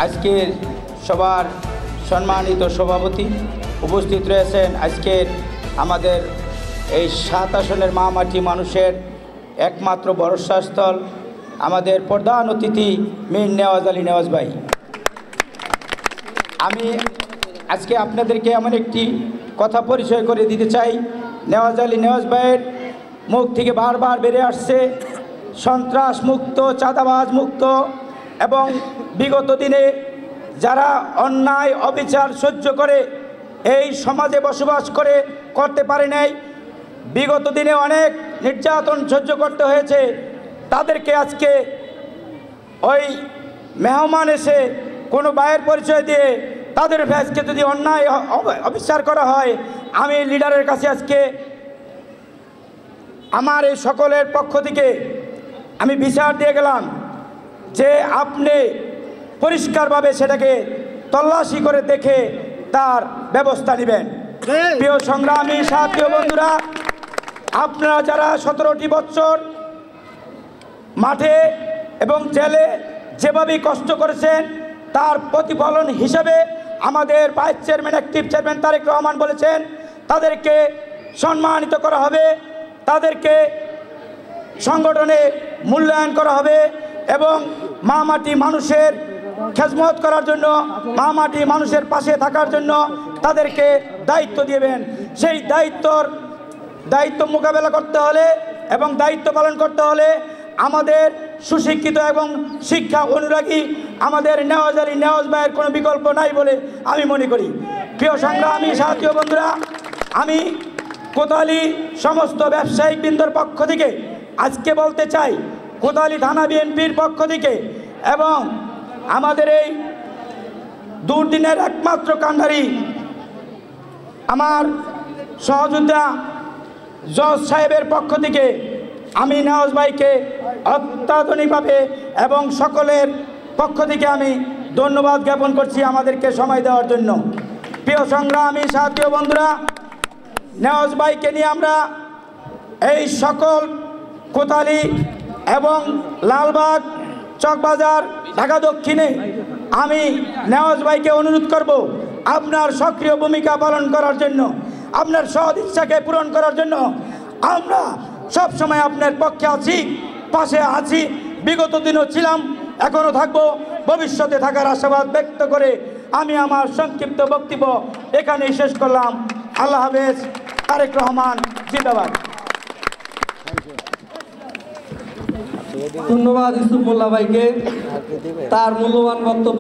আজকের সবার সম্মানিত সভাপতি উপস্থিত রয়েছেন আজকের আমাদের এই 7 আসনের মা-মাটি মানুষের একমাত্র ভরসাস্থল আমাদের প্রধান অতিথি মীর নেওয়াজ আলী নেওয়াজ ভাই। আমি আজকে আপনাদেরকে এমন একটি কথা পরিচয় করে দিতে চাই। নেওয়াজ আলী নেওয়াজ ভাইয়ের মুখ থেকে বারবার বেড়ে আসছে সন্ত্রাস মুক্ত, চাঁদাবাজ মুক্ত, এবং বিগত দিনে যারা অন্যায় অবিচার সহ্য করে এই সমাজে বসবাস করতে পারে নাই, বিগত দিনে অনেক নির্যাতন সহ্য করতে হয়েছে, তাদেরকে আজকে ওই মেহমান এসে কোনো ভাইয়ের পরিচয় দিয়ে তাদের আজকে যদি অন্যায় অবিচার করা হয়, আমি লিডারের কাছে আজকে আমার এই সকলের পক্ষ থেকে আমি বিচার দিয়ে গেলাম যে আপনি পরিষ্কারভাবে সেটাকে তল্লাশি করে দেখে তার ব্যবস্থা নেবেন। প্রিয় সংগ্রামী সাথী বন্ধুরা, আপনারা যারা 17টি বছর মাঠে এবং জেলে যেভাবে কষ্ট করেছেন, তার প্রতিফলন হিসেবে আমাদের vice chairman active chairman Tarique Rahman বলেছেন তাদেরকে সম্মানিত করা হবে, তাদেরকে সংগঠনে মূল্যায়ন করা হবে এবং মা-মাটি মানুষের খেদমত করার জন্য, মা-মাটি মানুষের পাশে থাকার জন্য তাদেরকে দায়িত্ব দিবেন। সেই দায়িত্ব মোকাবেলা করতে হলে এবং দায়িত্ব পালন করতে হলে আমাদের সুশিক্ষিত এবং শিক্ষা অনুরাগী আমাদের নেওয়াজ আলী নেওয়াজ ভাইয়ের কোনো বিকল্প নাই বলে আমি মনে করি। প্রিয় সংগ্রামী সাথী বন্ধুরা, আমি কোতোয়ালি সমস্ত ব্যবসায়িক বৃন্দর পক্ষ থেকে আজকে বলতে চাই, কোতোয়ালি থানা বিএনপির পক্ষ থেকে এবং আমাদের এই দুর্দিনের একমাত্র কান্ডারি আমার সহযোদ্ধা জজ সাহেবের পক্ষ থেকে আমি নেওয়াজ ভাইকে অত্যাধুনিকভাবে এবং সকলের পক্ষ থেকে আমি ধন্যবাদ জ্ঞাপন করছি আমাদেরকে সময় দেওয়ার জন্য। প্রিয় সংগ্রামী সাথী বন্ধুরা, নেওয়াজ ভাইকে নিয়ে আমরা এই সকল কোতোয়ালি এবং লালবাগ, চকবাজার, ঢাকা দক্ষিণে আমি নেওয়াজ ভাইকে অনুরোধ করব আপনার সক্রিয় ভূমিকা পালন করার জন্য, আপনার সৎ ইচ্ছাকে পূরণ করার জন্য। আমরা সব সময় আপনার পক্ষে আছি, পাশে আছি, বিগত দিনও ছিলাম, এখনও থাকবো, ভবিষ্যতে থাকার আশাবাদ ব্যক্ত করে আমি আমার সংক্ষিপ্ত বক্তব্য এখানেই শেষ করলাম। আল্লাহ হাফেজ। তারেক রহমান জিন্দাবাদ। ধন্যবাদ ইউসুফ মোল্লা ভাইকে তার মূল্যবান বক্তব্য।